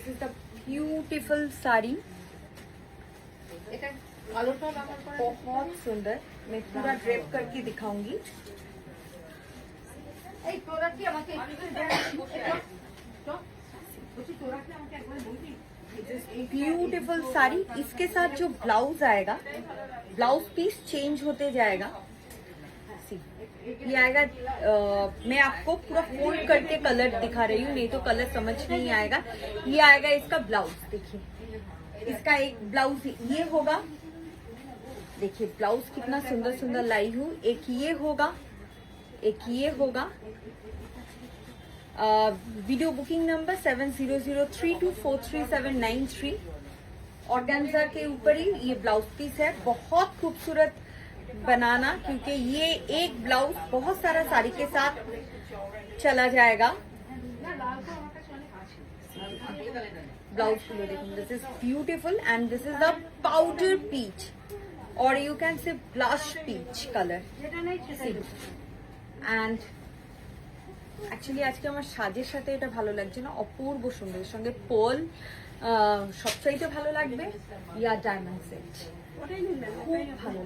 This is the beautiful sari, बहुत सुंदर। मैं पूरा ड्रेप करके दिखाऊंगी। ब्यूटीफुल साड़ी, इसके साथ जो ब्लाउज आएगा, ब्लाउज पीस चेंज होते जाएगा। ये आएगा, मैं आपको पूरा फोल्ड करके कलर दिखा रही हूँ, नहीं तो कलर समझ नहीं आएगा। ये आएगा इसका ब्लाउज, देखिए इसका एक ब्लाउज ये होगा। देखिए ब्लाउज कितना सुंदर सुंदर लाई हूँ। एक ये होगा, एक ये होगा। Video booking number 7003243793। ऑर्गेन्जा के ऊपर ही ये ब्लाउज पीस है। बहुत खूबसूरत बनाना, क्योंकि ये एक ब्लाउज बहुत सारा साड़ी के साथ चला जाएगा। ब्लाउज को देखिए, this is beautiful and this is a powder peach और you can say blush peach colour. And actually আজকে আমার সাজের সাথে এটা ভালো লাগছে না, অপূর্ব সুন্দর। এর সঙ্গে পোল সবচাইতে ভালো লাগবে, ইয়া ডায়মন্ড সেট খুব ভালো লাগবে।